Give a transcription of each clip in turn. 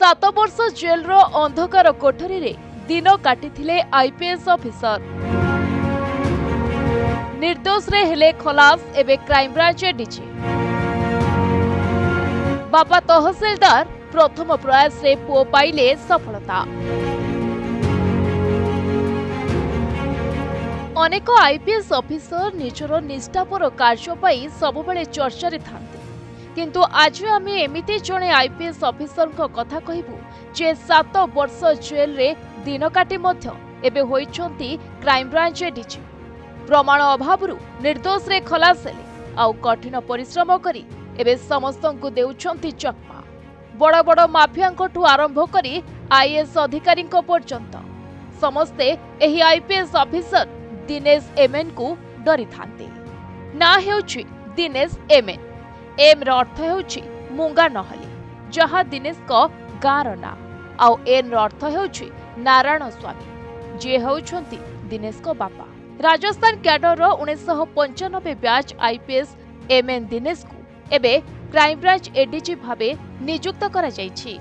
7 वर्ष जेलर अंधकार कोठरी रे दिन काटिथिले आईपीएस ऑफिसर। निर्दोष रे हेले खलास एबे क्राइम ब्रांच एडीजी। बाबा तहसीलदार प्रथम प्रयास रे पुओ पाइले सफलता। अनेक आईपीएस ऑफिसर निजर निष्ठापर कार्य पाई सबबेले चर्चा रे थांती, किंतु आज आम एमिति जड़े आईपीएस ऑफिसर कथा कहबू जे 7 वर्ष जेल रे दिन काटी मध्य एबे होइछंती क्राइम ब्रांच एडीजी। प्रमाण अभाव निर्दोष रे खलास हेले आउ कठिन परिश्रम करी एबे समस्तंकु देउछंती चकमा। बड़ बड़ माफियांकठू आरंभ करी आईएएस अधिकारी पर्यंत समस्ते एही आईपीएस ऑफिसर दिनेश एमएन को डरी थांती। ना हेउछि दिनेश एमएन। एम र अर्थ हेउछि मुंगा नहली, जहा दिनेश को गाँर ना। आउ एन र अर्थ हेउछि नारायण स्वामी, जे हेउछंती दिनेश को बापा। Rajasthan cadre 1995 batch IPS MN Dinesh को एबे क्राइम ब्रांच एडीजी भावे नियुक्त करा जायछि।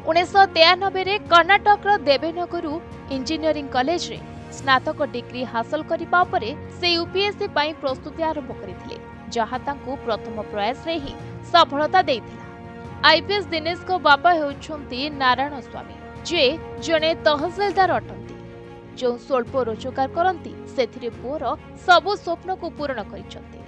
1993 रे कर्नाटक र देवेनगरु इंजीनियरिंग कॉलेज रे स्नातक डिग्री हासिल करिबा परे से यूपीएससी पाई प्रस्तुति आरंभ करिथिले, जहा तांकु प्रथम प्रयास रे ही सफलता देइथिला। आईपीएस दिनेश को बापा हेउछंती नारायण स्वामी, जे जने तहसीलदार अटंती। जो स्वल्प रोजगार करंती सेथिरे पुअर सबु स्वप्न को पूर्ण करिसंती।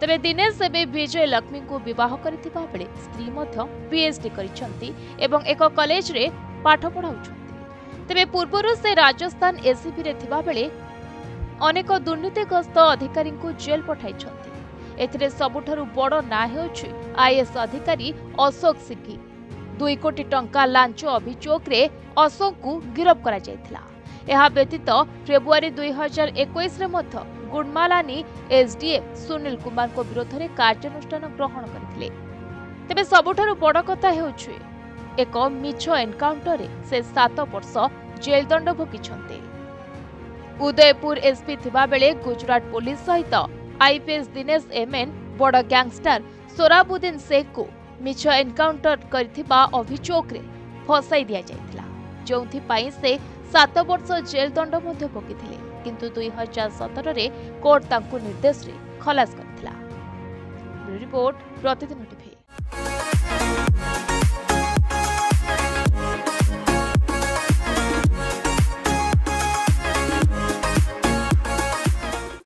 तबे दिनेश एबे विजय लक्ष्मी को विवाह करिथिबा बेले स्त्री मध्य पीएचडी करिसंती एवं एक कॉलेज रे पाठ पढाउछंती। तबे पूर्वरु से राजस्थान एसीबी रे थिबा बेले अनेक दुर्नीतिग्रस्त अधिकारी को जेल पठाइछंती। एथिरे सबुठारु बड़ ना हेउछि आईएएस अधिकारी अशोक सिक्की। 2 कोटी टंका लांच अभियोग रे अशोक को गिरफ करा जायथिला। एहा व्यतीत फेब्रुआरी 2021 रे मध्य गुडमालानी एसडीएम सुनील कुमार को विरोध में कार्यानुष्ठान ग्रहण करथिले। तेबे सबुठारु बड़ कथा हेउछि एक मिछ एनकाउंटर रे से 7 वर्ष जेल दंड भोगिछन्ते। उदयपुर एसपी थिबा बेले गुजरात पुलिस सहित आईपीएस दिनेश एमएन बड़ गैंगस्टर सोराबुद्दीन शेख को मिछ एनकाउंटर करथिबा अभियोग रे फसाई दिया जायथिला, जोंथि पाई से 7 वर्ष जेल दंड मध्य भोगिथिले, किंतु 2017 रे कोर्ट तांकु निर्देश रे खलास करथिला। रिपोर्ट प्रतिदिन टीवी।